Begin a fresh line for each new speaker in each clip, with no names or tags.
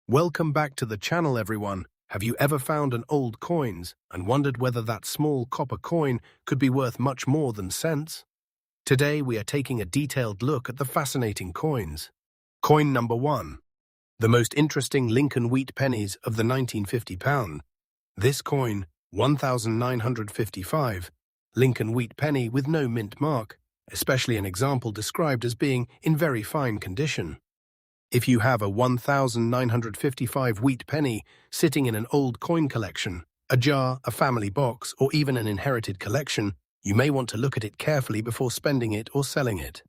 Welcome back to the channel, everyone. Have you ever found an old coins and wondered whether that small copper coin could be worth much more than cents? Today we are taking a detailed look at the fascinating coins. Coin number 1. The most interesting Lincoln wheat pennies of the 1950 pound. This coin, 1955, Lincoln wheat penny with no mint mark, especially an example described as being in very fine condition. If you have a 1955 wheat penny sitting in an old coin collection, a jar, a family box, or even an inherited collection, you may want to look at it carefully before spending it or selling it.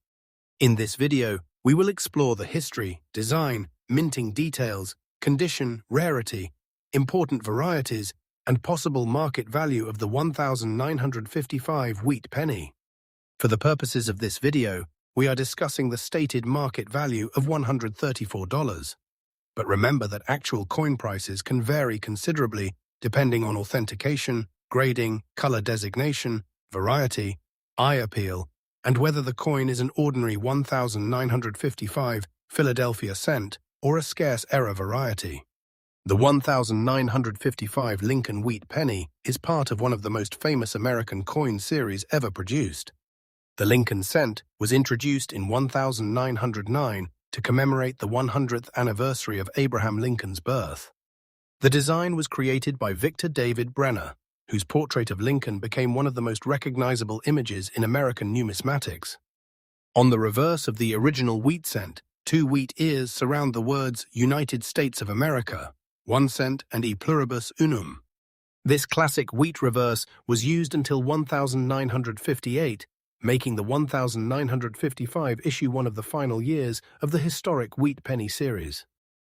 In this video, we will explore the history, design, minting details, condition, rarity, important varieties, and possible market value of the 1955 wheat penny. For the purposes of this video, we are discussing the stated market value of $134. But remember that actual coin prices can vary considerably depending on authentication, grading, color designation, variety, eye appeal, and whether the coin is an ordinary 1955 Philadelphia cent or a scarce error variety. The 1955 Lincoln wheat penny is part of one of the most famous American coin series ever produced. The Lincoln cent was introduced in 1909 to commemorate the 100th anniversary of Abraham Lincoln's birth. The design was created by Victor David Brenner, whose portrait of Lincoln became one of the most recognizable images in American numismatics. On the reverse of the original wheat cent, 2 wheat ears surround the words United States of America, 1 cent and E pluribus unum. This classic wheat reverse was used until 1958, making the 1955 issue one of the final years of the historic wheat penny series.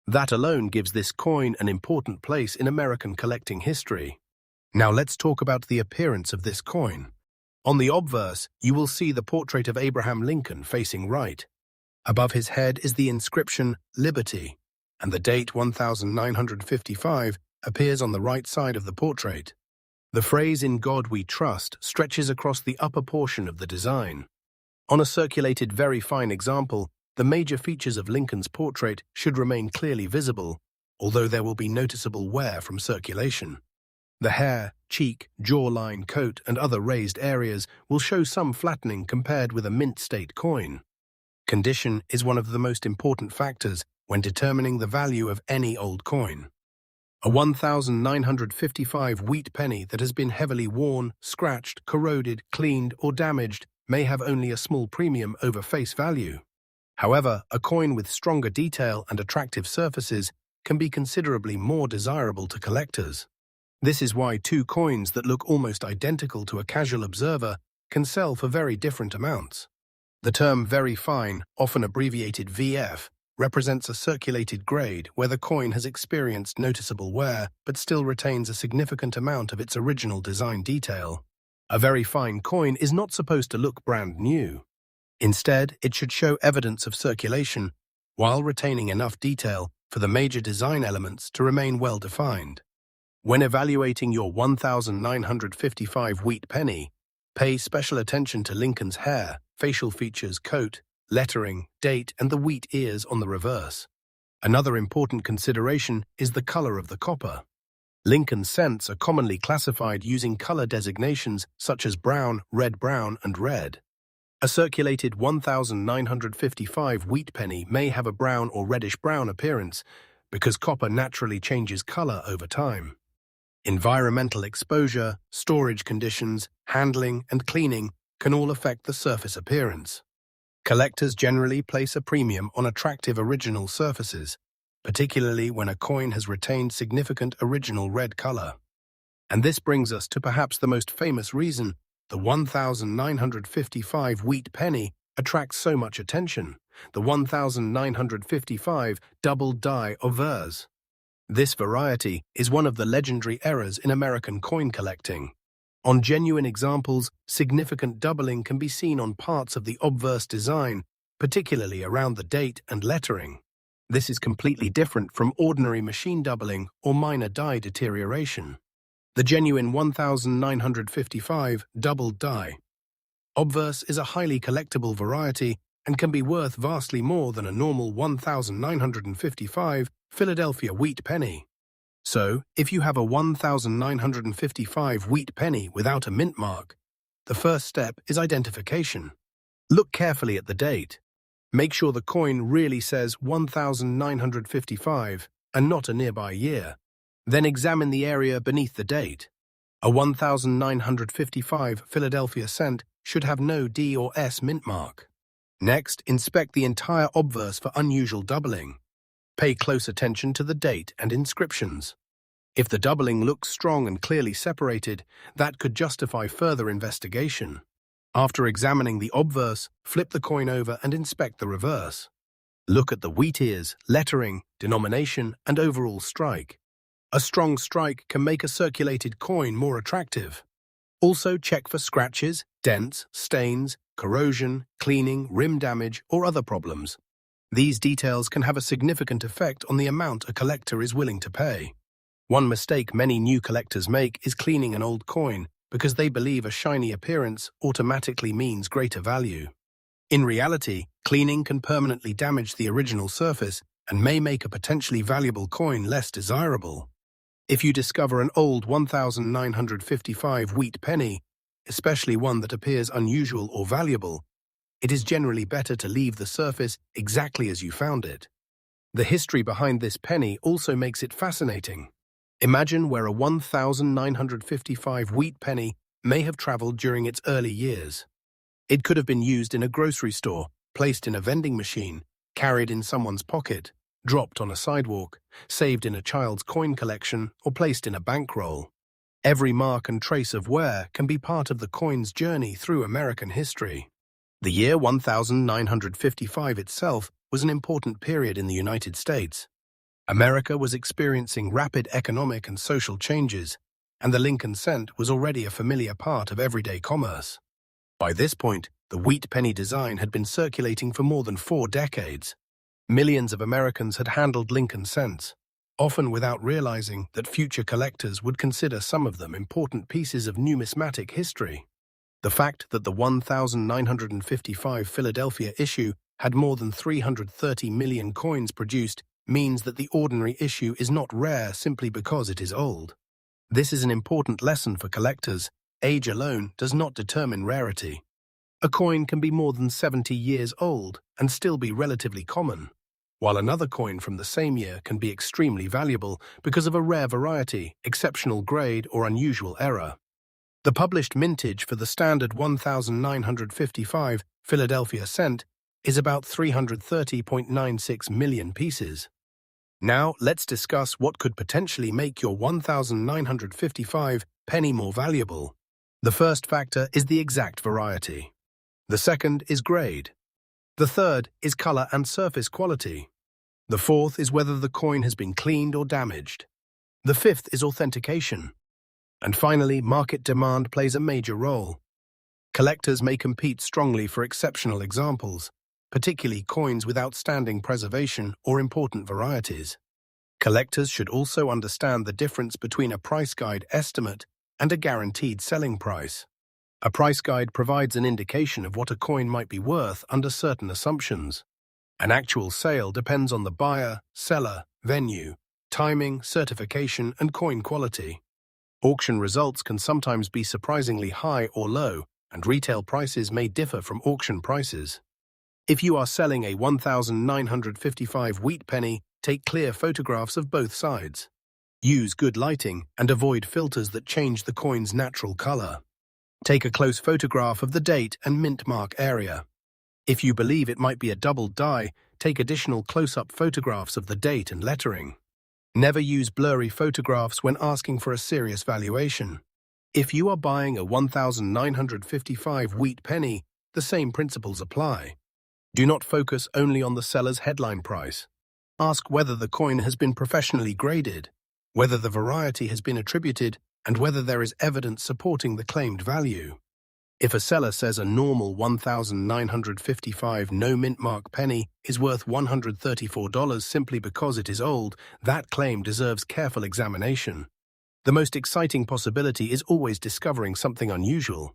That alone gives this coin an important place in American collecting history. Now let's talk about the appearance of this coin. On the obverse, you will see the portrait of Abraham Lincoln facing right. Above his head is the inscription Liberty, and the date 1955 appears on the right side of the portrait. The phrase "In God We Trust" stretches across the upper portion of the design. On a circulated very fine example, the major features of Lincoln's portrait should remain clearly visible, although there will be noticeable wear from circulation. The hair, cheek, jawline, coat, and other raised areas will show some flattening compared with a mint-state coin. Condition is one of the most important factors when determining the value of any old coin. A 1955 wheat penny that has been heavily worn, scratched, corroded, cleaned, or damaged may have only a small premium over face value. However, a coin with stronger detail and attractive surfaces can be considerably more desirable to collectors. This is why 2 coins that look almost identical to a casual observer can sell for very different amounts. The term very fine, often abbreviated VF, represents a circulated grade where the coin has experienced noticeable wear but still retains a significant amount of its original design detail. A very fine coin is not supposed to look brand new. Instead, it should show evidence of circulation while retaining enough detail for the major design elements to remain well defined. When evaluating your 1955 wheat penny, pay special attention to Lincoln's hair, facial features, coat, lettering, date, and the wheat ears on the reverse. Another important consideration is the color of the copper. Lincoln cents are commonly classified using color designations such as brown, and red. A circulated 1955 wheat penny may have a brown or reddish-brown appearance because copper naturally changes color over time. Environmental exposure, storage conditions, handling, and cleaning can all affect the surface appearance. Collectors generally place a premium on attractive original surfaces, particularly when a coin has retained significant original red color. And this brings us to perhaps the most famous reason the 1955 wheat penny attracts so much attention, the 1955 double die au vers. This variety is one of the legendary errors in American coin collecting. On genuine examples, significant doubling can be seen on parts of the obverse design, particularly around the date and lettering. This is completely different from ordinary machine doubling or minor die deterioration. The genuine 1955 double die obverse is a highly collectible variety and can be worth vastly more than a normal 1955 Philadelphia wheat penny. So, if you have a 1955 wheat penny without a mint mark, the first step is identification. Look carefully at the date. Make sure the coin really says 1955 and not a nearby year. Then examine the area beneath the date. A 1955 Philadelphia cent should have no D or S mint mark. Next, inspect the entire obverse for unusual doubling. Pay close attention to the date and inscriptions. If the doubling looks strong and clearly separated, that could justify further investigation. After examining the obverse, flip the coin over and inspect the reverse. Look at the wheat ears, lettering, denomination, and overall strike. A strong strike can make a circulated coin more attractive. Also check for scratches, dents, stains, corrosion, cleaning, rim damage, or other problems. These details can have a significant effect on the amount a collector is willing to pay. One mistake many new collectors make is cleaning an old coin because they believe a shiny appearance automatically means greater value. In reality, cleaning can permanently damage the original surface and may make a potentially valuable coin less desirable. If you discover an old 1955 wheat penny, especially one that appears unusual or valuable, it is generally better to leave the surface exactly as you found it. The history behind this penny also makes it fascinating. Imagine where a 1955 wheat penny may have traveled during its early years. It could have been used in a grocery store, placed in a vending machine, carried in someone's pocket, dropped on a sidewalk, saved in a child's coin collection, or placed in a bankroll. Every mark and trace of wear can be part of the coin's journey through American history. The year 1955 itself was an important period in the United States. America was experiencing rapid economic and social changes, and the Lincoln cent was already a familiar part of everyday commerce. By this point, the wheat penny design had been circulating for more than 4 decades. Millions of Americans had handled Lincoln cents, often without realizing that future collectors would consider some of them important pieces of numismatic history. The fact that the 1955 Philadelphia issue had more than 330 million coins produced means that the ordinary issue is not rare simply because it is old. This is an important lesson for collectors. Age alone does not determine rarity. A coin can be more than 70 years old and still be relatively common, while another coin from the same year can be extremely valuable because of a rare variety, exceptional grade, or unusual error. The published mintage for the standard 1955 Philadelphia cent is about 330.96 million pieces. Now, let's discuss what could potentially make your 1955 penny more valuable. The first factor is the exact variety. The second is grade. The third is color and surface quality. The fourth is whether the coin has been cleaned or damaged. The fifth is authentication. And finally, market demand plays a major role. Collectors may compete strongly for exceptional examples, particularly coins with outstanding preservation or important varieties. Collectors should also understand the difference between a price guide estimate and a guaranteed selling price. A price guide provides an indication of what a coin might be worth under certain assumptions. An actual sale depends on the buyer, seller, venue, timing, certification, and coin quality. Auction results can sometimes be surprisingly high or low, and retail prices may differ from auction prices. If you are selling a 1955 wheat penny, take clear photographs of both sides. Use good lighting and avoid filters that change the coin's natural color. Take a close photograph of the date and mint mark area. If you believe it might be a doubled die, take additional close-up photographs of the date and lettering. Never use blurry photographs when asking for a serious valuation. If you are buying a 1955 wheat penny, the same principles apply. Do not focus only on the seller's headline price. Ask whether the coin has been professionally graded, whether the variety has been attributed, and whether there is evidence supporting the claimed value. If a seller says a normal 1955 no-mint mark penny is worth $134 simply because it is old, that claim deserves careful examination. The most exciting possibility is always discovering something unusual.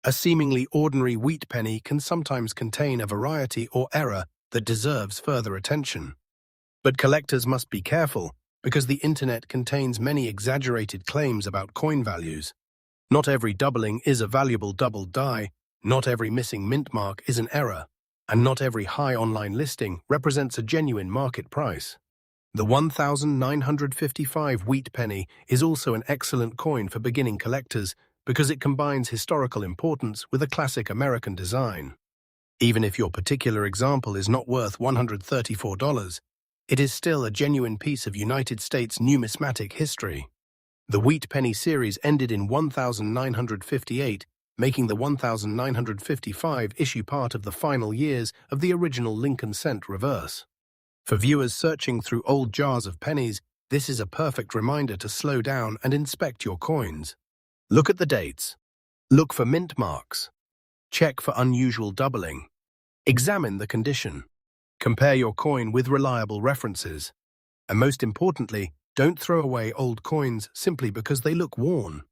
A seemingly ordinary wheat penny can sometimes contain a variety or error that deserves further attention. But collectors must be careful because the internet contains many exaggerated claims about coin values. Not every doubling is a valuable double die, not every missing mint mark is an error, and not every high online listing represents a genuine market price. The 1955 wheat penny is also an excellent coin for beginning collectors because it combines historical importance with a classic American design. Even if your particular example is not worth $134, it is still a genuine piece of United States numismatic history. The wheat penny series ended in 1958, making the 1955 issue part of the final years of the original Lincoln cent reverse. For viewers searching through old jars of pennies, this is a perfect reminder to slow down and inspect your coins. Look at the dates. Look for mint marks. Check for unusual doubling. Examine the condition. Compare your coin with reliable references. And most importantly, don't throw away old coins simply because they look worn.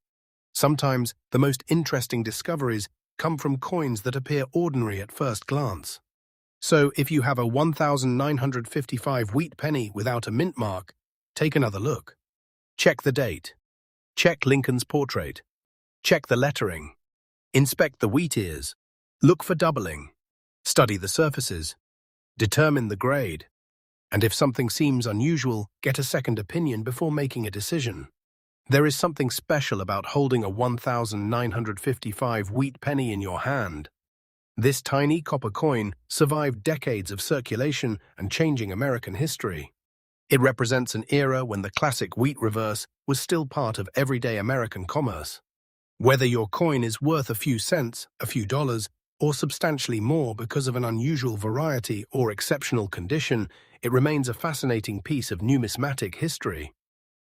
Sometimes the most interesting discoveries come from coins that appear ordinary at first glance. So if you have a 1955 wheat penny without a mint mark, take another look. Check the date. Check Lincoln's portrait. Check the lettering. Inspect the wheat ears. Look for doubling. Study the surfaces. Determine the grade. And if something seems unusual, get a second opinion before making a decision. There is something special about holding a 1955 wheat penny in your hand. This tiny copper coin survived decades of circulation and changing American history. It represents an era when the classic wheat reverse was still part of everyday American commerce. Whether your coin is worth a few cents, a few dollars, or substantially more because of an unusual variety or exceptional condition, it remains a fascinating piece of numismatic history.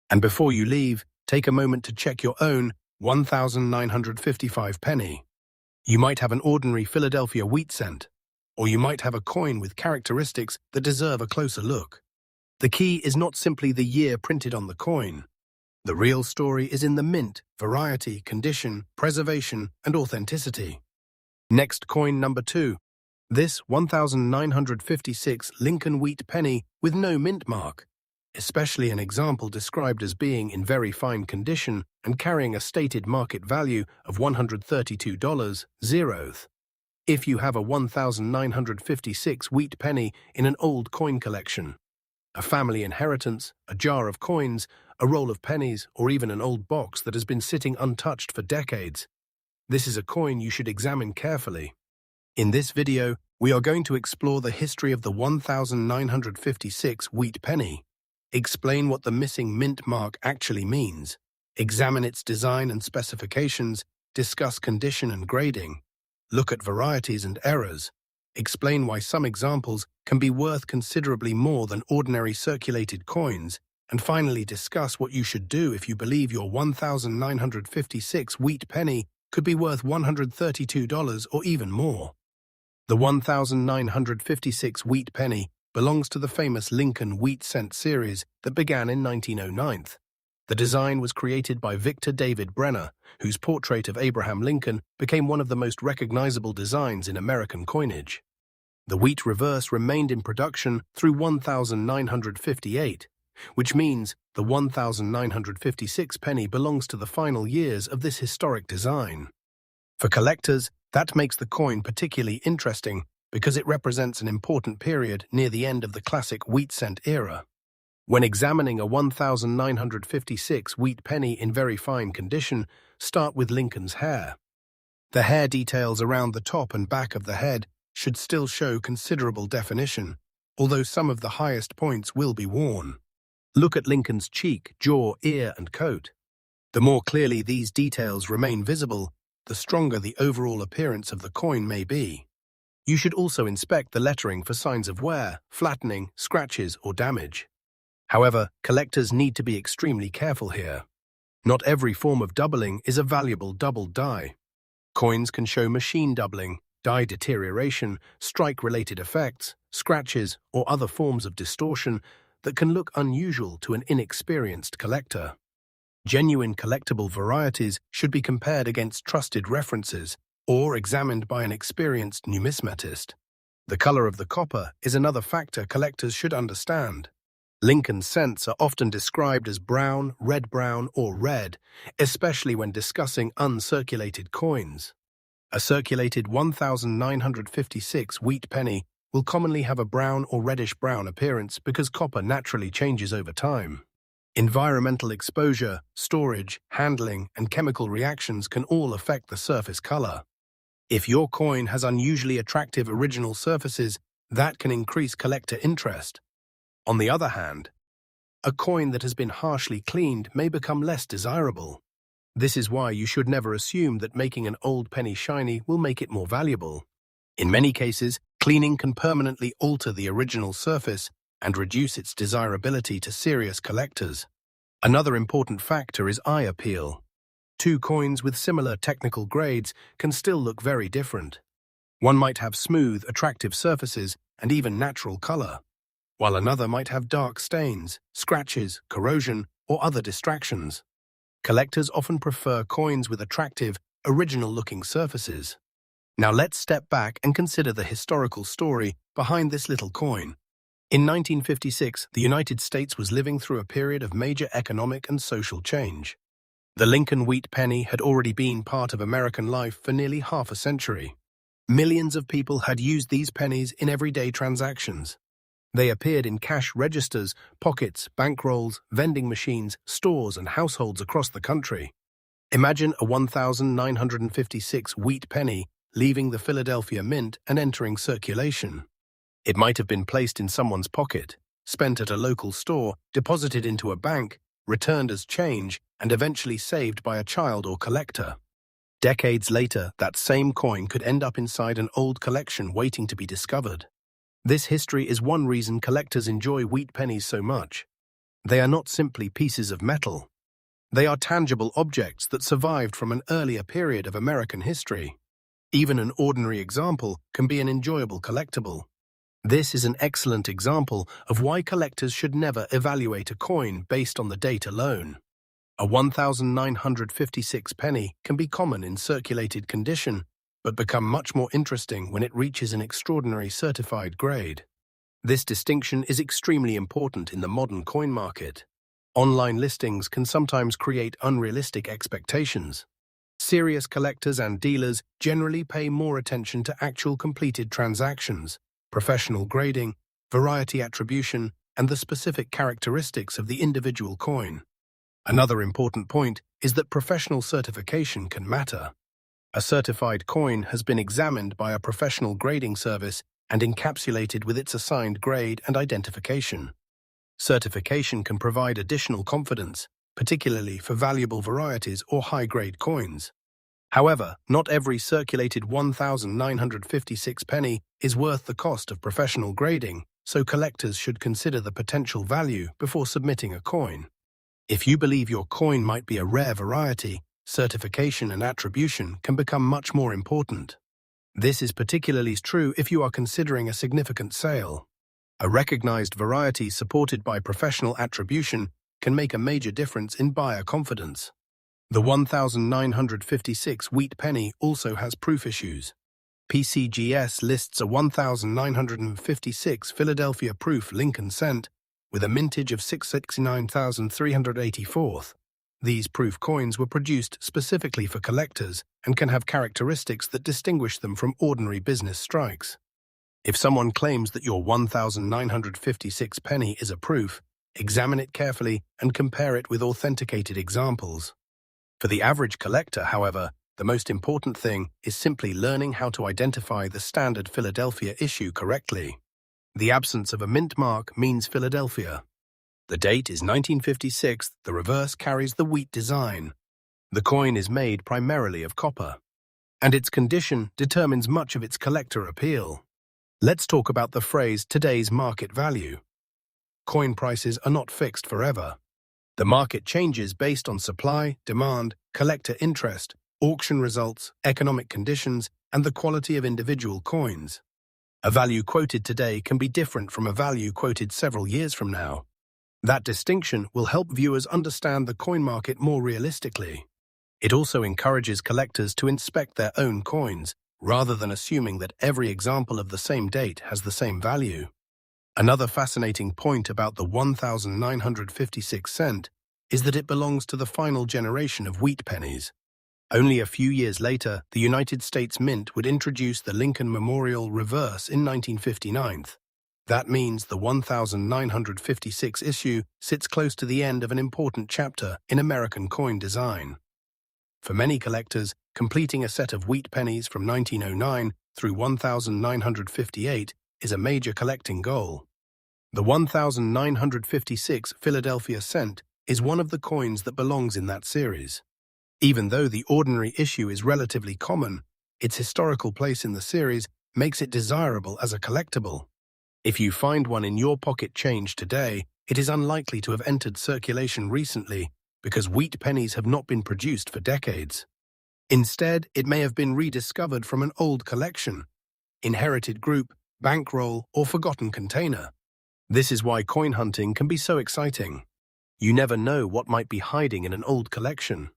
And before you leave, take a moment to check your own 1955 penny. You might have an ordinary Philadelphia wheat cent, or you might have a coin with characteristics that deserve a closer look. The key is not simply the year printed on the coin. The real story is in the mint, variety, condition, preservation, and authenticity. Next, coin number 2. This 1956 Lincoln wheat penny with no mint mark, especially an example described as being in very fine condition and carrying a stated market value of $132. If you have a 1956 wheat penny in an old coin collection, a family inheritance, a jar of coins, a roll of pennies, or even an old box that has been sitting untouched for decades, this is a coin you should examine carefully. In this video, we are going to explore the history of the 1956 wheat penny, explain what the missing mint mark actually means, examine its design and specifications, discuss condition and grading, look at varieties and errors, explain why some examples can be worth considerably more than ordinary circulated coins, and finally discuss what you should do if you believe your 1956 wheat penny could be worth $132 or even more. The 1956 wheat penny belongs to the famous Lincoln wheat cent series that began in 1909. The design was created by Victor David Brenner, whose portrait of Abraham Lincoln became one of the most recognizable designs in American coinage. The wheat reverse remained in production through 1958, which means the 1956 penny belongs to the final years of this historic design. For collectors, that makes the coin particularly interesting because it represents an important period near the end of the classic wheat cent era. When examining a 1956 wheat penny in very fine condition, start with Lincoln's hair. The hair details around the top and back of the head should still show considerable definition, although some of the highest points will be worn. Look at Lincoln's cheek, jaw, ear, and coat. The more clearly these details remain visible, the stronger the overall appearance of the coin may be. You should also inspect the lettering for signs of wear, flattening, scratches, or damage. However, collectors need to be extremely careful here. Not every form of doubling is a valuable double die. Coins can show machine doubling, die deterioration, strike-related effects, scratches, or other forms of distortion that can look unusual to an inexperienced collector. Genuine collectible varieties should be compared against trusted references or examined by an experienced numismatist. The color of the copper is another factor collectors should understand. Lincoln cents are often described as brown, red-brown, or red, especially when discussing uncirculated coins. A circulated 1956 wheat penny will commonly have a brown or reddish-brown appearance because copper naturally changes over time. Environmental exposure, storage, handling, and chemical reactions can all affect the surface color. If your coin has unusually attractive original surfaces, that can increase collector interest. On the other hand, a coin that has been harshly cleaned may become less desirable. This is why you should never assume that making an old penny shiny will make it more valuable. In many cases, cleaning can permanently alter the original surface and reduce its desirability to serious collectors. Another important factor is eye appeal. Two coins with similar technical grades can still look very different. One might have smooth, attractive surfaces and even natural color, while another might have dark stains, scratches, corrosion, or other distractions. Collectors often prefer coins with attractive, original-looking surfaces. Now let's step back and consider the historical story behind this little coin. In 1956, the United States was living through a period of major economic and social change. The Lincoln wheat penny had already been part of American life for nearly half a century. Millions of people had used these pennies in everyday transactions. They appeared in cash registers, pockets, bankrolls, vending machines, stores, and households across the country. Imagine a 1956 wheat penny leaving the Philadelphia Mint and entering circulation. It might have been placed in someone's pocket, spent at a local store, deposited into a bank, returned as change, and eventually saved by a child or collector. Decades later, that same coin could end up inside an old collection waiting to be discovered. This history is one reason collectors enjoy wheat pennies so much. They are not simply pieces of metal. They are tangible objects that survived from an earlier period of American history. Even an ordinary example can be an enjoyable collectible. This is an excellent example of why collectors should never evaluate a coin based on the date alone. A 1956 penny can be common in circulated condition, but become much more interesting when it reaches an extraordinary certified grade. This distinction is extremely important in the modern coin market. Online listings can sometimes create unrealistic expectations. Serious collectors and dealers generally pay more attention to actual completed transactions, professional grading, variety attribution, and the specific characteristics of the individual coin. Another important point is that professional certification can matter. A certified coin has been examined by a professional grading service and encapsulated with its assigned grade and identification. Certification can provide additional confidence, particularly for valuable varieties or high-grade coins. However, not every circulated 1956 penny is worth the cost of professional grading, so collectors should consider the potential value before submitting a coin. If you believe your coin might be a rare variety, certification and attribution can become much more important. This is particularly true if you are considering a significant sale. A recognized variety supported by professional attribution can make a major difference in buyer confidence. The 1956 wheat penny also has proof issues. PCGS lists a 1956 Philadelphia proof Lincoln cent with a mintage of 669,384. These proof coins were produced specifically for collectors and can have characteristics that distinguish them from ordinary business strikes. If someone claims that your 1956 penny is a proof, examine it carefully and compare it with authenticated examples. For the average collector, however, the most important thing is simply learning how to identify the standard Philadelphia issue correctly. The absence of a mint mark means Philadelphia. The date is 1956, the reverse carries the wheat design. The coin is made primarily of copper, and its condition determines much of its collector appeal. Let's talk about the phrase today's market value. Coin prices are not fixed forever. The market changes based on supply, demand, collector interest, auction results, economic conditions, and the quality of individual coins. A value quoted today can be different from a value quoted several years from now. That distinction will help viewers understand the coin market more realistically. It also encourages collectors to inspect their own coins, rather than assuming that every example of the same date has the same value. Another fascinating point about the 1956 cent is that it belongs to the final generation of wheat pennies. Only a few years later, the United States Mint would introduce the Lincoln Memorial Reverse in 1959. That means the 1956 issue sits close to the end of an important chapter in American coin design. For many collectors, completing a set of wheat pennies from 1909 through 1958 is a major collecting goal. The 1956 Philadelphia cent is one of the coins that belongs in that series. Even though the ordinary issue is relatively common, its historical place in the series makes it desirable as a collectible. If you find one in your pocket change today, it is unlikely to have entered circulation recently because wheat pennies have not been produced for decades. Instead, it may have been rediscovered from an old collection, inherited group, bankroll, or forgotten container. This is why coin hunting can be so exciting. You never know what might be hiding in an old collection.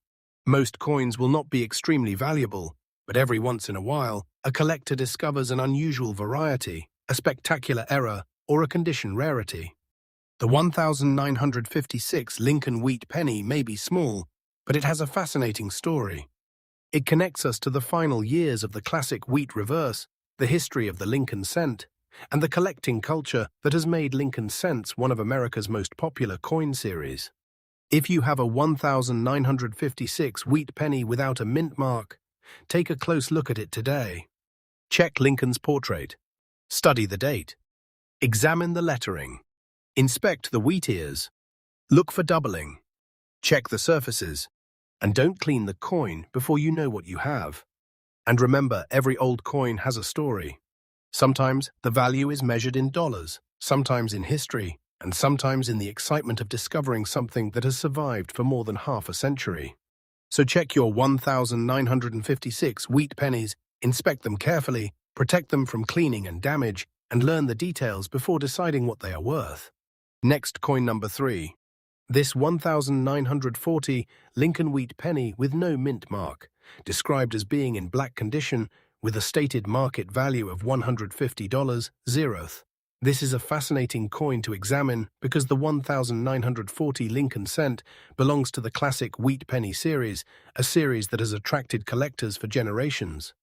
Most coins will not be extremely valuable, but every once in a while, a collector discovers an unusual variety, a spectacular error, or a condition rarity. The 1956 Lincoln wheat penny may be small, but it has a fascinating story. It connects us to the final years of the classic wheat reverse, the history of the Lincoln cent, and the collecting culture that has made Lincoln cents one of America's most popular coin series. If you have a 1956 wheat penny without a mint mark, take a close look at it today. Check Lincoln's portrait. Study the date. Examine the lettering. Inspect the wheat ears. Look for doubling. Check the surfaces. And don't clean the coin before you know what you have. And remember, every old coin has a story. Sometimes the value is measured in dollars, sometimes in history, and sometimes in the excitement of discovering something that has survived for more than half a century. So check your 1956 wheat pennies, inspect them carefully, protect them from cleaning and damage, and learn the details before deciding what they are worth. Next, coin number 3. This 1940 Lincoln wheat penny with no mint mark, described as being in black condition with a stated market value of $150, zeroth. This is a fascinating coin to examine because the 1940 Lincoln cent belongs to the classic wheat penny series, a series that has attracted collectors for generations.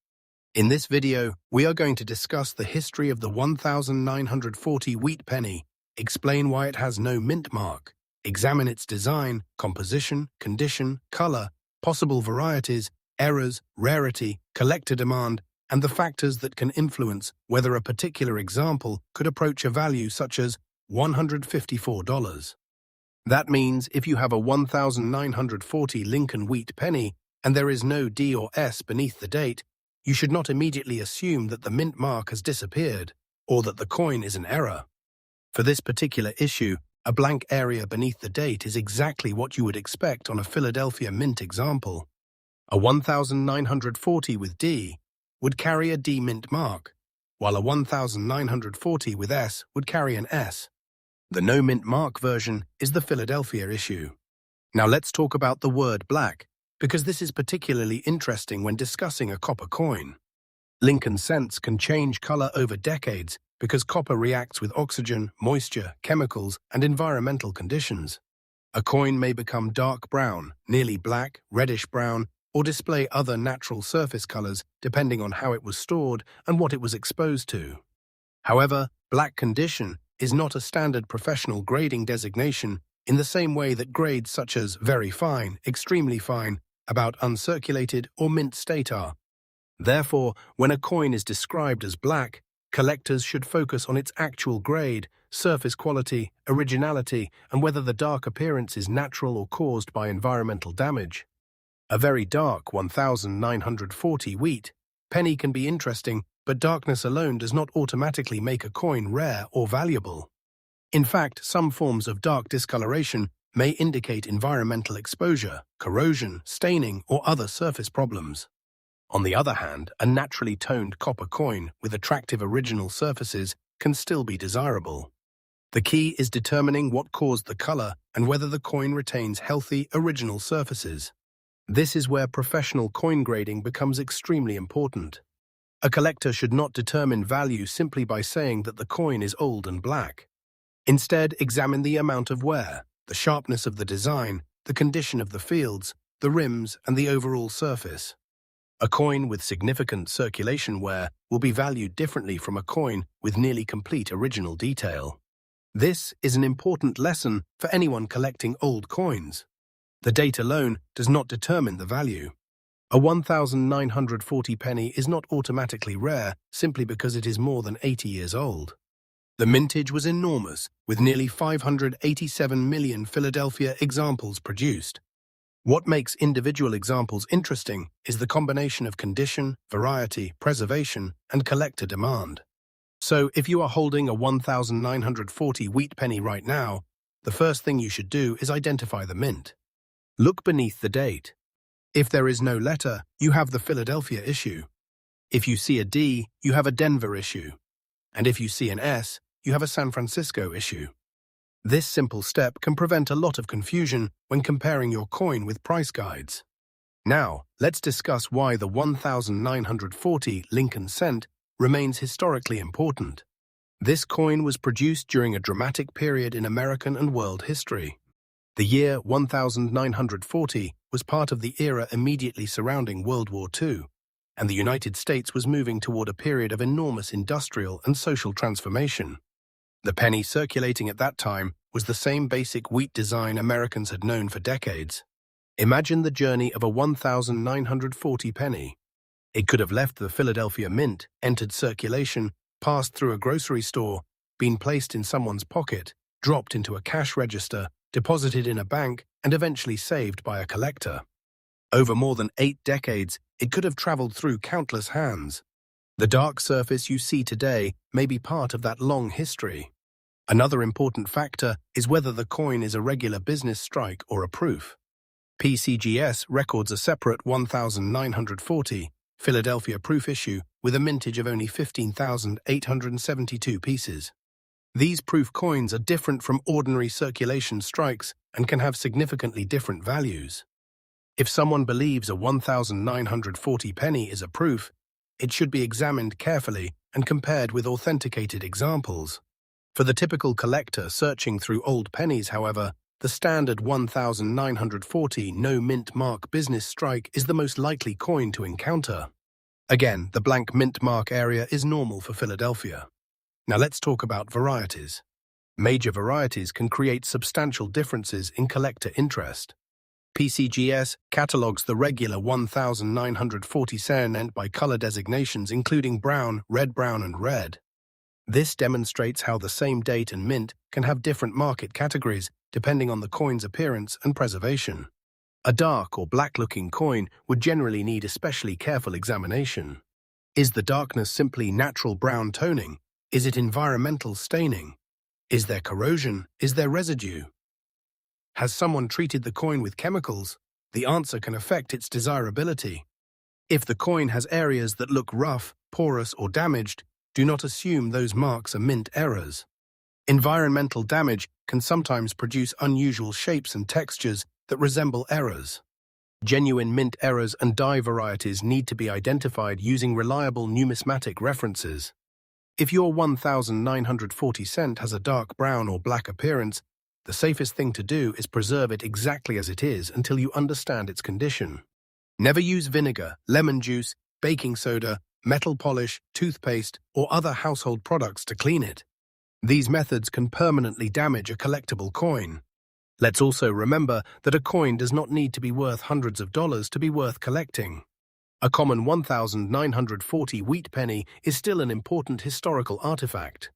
In this video, we are going to discuss the history of the 1940 wheat penny, explain why it has no mint mark, examine its design, composition, condition, color, possible varieties, errors, rarity, collector demand, and the factors that can influence whether a particular example could approach a value such as $154. That means if you have a 1940 Lincoln wheat penny and there is no D or S beneath the date, you should not immediately assume that the mint mark has disappeared or that the coin is an error. For this particular issue, a blank area beneath the date is exactly what you would expect on a Philadelphia mint example. A 1940 with D would carry a D mint mark, while a 1940 with S would carry an S. The no mint mark version is the Philadelphia issue. Now let's talk about the word black, because this is particularly interesting when discussing a copper coin. Lincoln cents can change color over decades because copper reacts with oxygen, moisture, chemicals, and environmental conditions. A coin may become dark brown, nearly black, reddish-brown, or display other natural surface colors depending on how it was stored and what it was exposed to. However, black condition is not a standard professional grading designation in the same way that grades such as very fine, extremely fine, about uncirculated, or mint state are. Therefore, when a coin is described as black, collectors should focus on its actual grade, surface quality, originality, and whether the dark appearance is natural or caused by environmental damage. A very dark 1940 wheat penny can be interesting, but darkness alone does not automatically make a coin rare or valuable. In fact, some forms of dark discoloration may indicate environmental exposure, corrosion, staining, or other surface problems. On the other hand, a naturally toned copper coin with attractive original surfaces can still be desirable. The key is determining what caused the color and whether the coin retains healthy, original surfaces. This is where professional coin grading becomes extremely important. A collector should not determine value simply by saying that the coin is old and black. Instead, examine the amount of wear, the sharpness of the design, the condition of the fields, the rims, and the overall surface. A coin with significant circulation wear will be valued differently from a coin with nearly complete original detail. This is an important lesson for anyone collecting old coins. The date alone does not determine the value. A 1,940 penny is not automatically rare simply because it is more than 80 years old. The mintage was enormous, with nearly 587 million Philadelphia examples produced. What makes individual examples interesting is the combination of condition, variety, preservation, and collector demand. So, if you are holding a 1,940 wheat penny right now, the first thing you should do is identify the mint. Look beneath the date. If there is no letter, you have the Philadelphia issue. If you see a D, you have a Denver issue. And if you see an S, you have a San Francisco issue. This simple step can prevent a lot of confusion when comparing your coin with price guides. Now, let's discuss why the 1,940 Lincoln cent remains historically important. This coin was produced during a dramatic period in American and world history. The year 1940 was part of the era immediately surrounding World War II, and the United States was moving toward a period of enormous industrial and social transformation. The penny circulating at that time was the same basic wheat design Americans had known for decades. Imagine the journey of a 1,940 penny. It could have left the Philadelphia Mint, entered circulation, passed through a grocery store, been placed in someone's pocket, dropped into a cash register, deposited in a bank, and eventually saved by a collector. Over more than 8 decades, it could have traveled through countless hands. The dark surface you see today may be part of that long history. Another important factor is whether the coin is a regular business strike or a proof. PCGS records a separate 1,940 Philadelphia proof issue with a mintage of only 15,872 pieces. These proof coins are different from ordinary circulation strikes and can have significantly different values. If someone believes a 1,940 penny is a proof, it should be examined carefully and compared with authenticated examples. For the typical collector searching through old pennies, however, the standard 1,940 no mint mark business strike is the most likely coin to encounter. Again, the blank mint mark area is normal for Philadelphia. Now let's talk about varieties. Major varieties can create substantial differences in collector interest. PCGS catalogs the regular 1,940 cent by color designations including brown, red-brown, and red. This demonstrates how the same date and mint can have different market categories depending on the coin's appearance and preservation. A dark or black-looking coin would generally need especially careful examination. Is the darkness simply natural brown toning? Is it environmental staining? Is there corrosion? Is there residue? Has someone treated the coin with chemicals? The answer can affect its desirability. If the coin has areas that look rough, porous, or damaged, do not assume those marks are mint errors. Environmental damage can sometimes produce unusual shapes and textures that resemble errors. Genuine mint errors and die varieties need to be identified using reliable numismatic references. If your 1,940 cent has a dark brown or black appearance, the safest thing to do is preserve it exactly as it is until you understand its condition. Never use vinegar, lemon juice, baking soda, metal polish, toothpaste, or other household products to clean it. These methods can permanently damage a collectible coin. Let's also remember that a coin does not need to be worth hundreds of dollars to be worth collecting. A common 1,940 wheat penny is still an important historical artifact.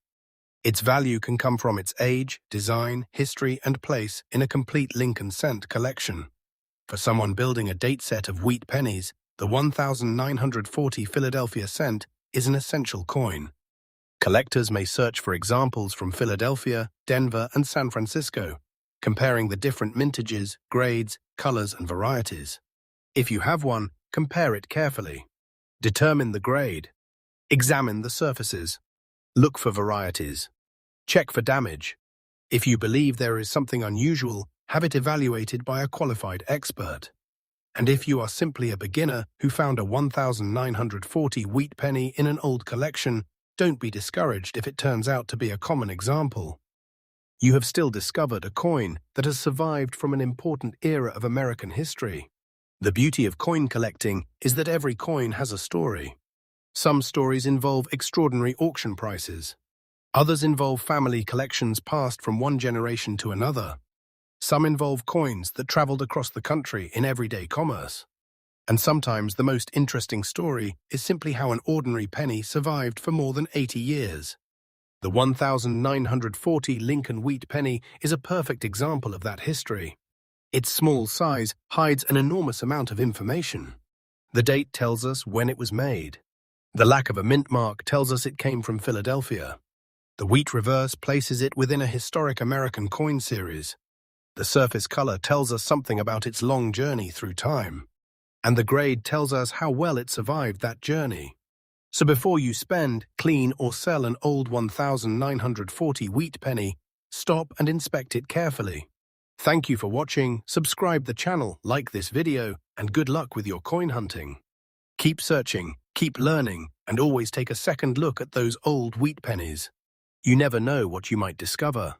Its value can come from its age, design, history, and place in a complete Lincoln cent collection. For someone building a date set of wheat pennies, the 1,940 Philadelphia cent is an essential coin. Collectors may search for examples from Philadelphia, Denver, and San Francisco, comparing the different mintages, grades, colors, and varieties. If you have one, compare it carefully. Determine the grade. Examine the surfaces. Look for varieties. Check for damage. If you believe there is something unusual, have it evaluated by a qualified expert. And if you are simply a beginner who found a 1940 wheat penny in an old collection, don't be discouraged if it turns out to be a common example. You have still discovered a coin that has survived from an important era of American history. The beauty of coin collecting is that every coin has a story. Some stories involve extraordinary auction prices. Others involve family collections passed from one generation to another. Some involve coins that traveled across the country in everyday commerce. And sometimes the most interesting story is simply how an ordinary penny survived for more than 80 years. The 1940 Lincoln wheat penny is a perfect example of that history. Its small size hides an enormous amount of information. The date tells us when it was made. The lack of a mint mark tells us it came from Philadelphia. The wheat reverse places it within a historic American coin series. The surface color tells us something about its long journey through time. And the grade tells us how well it survived that journey. So before you spend, clean, or sell an old 1940 wheat penny, stop and inspect it carefully. Thank you for watching, subscribe the channel, like this video, and good luck with your coin hunting. Keep searching, keep learning, and always take a second look at those old wheat pennies. You never know what you might discover.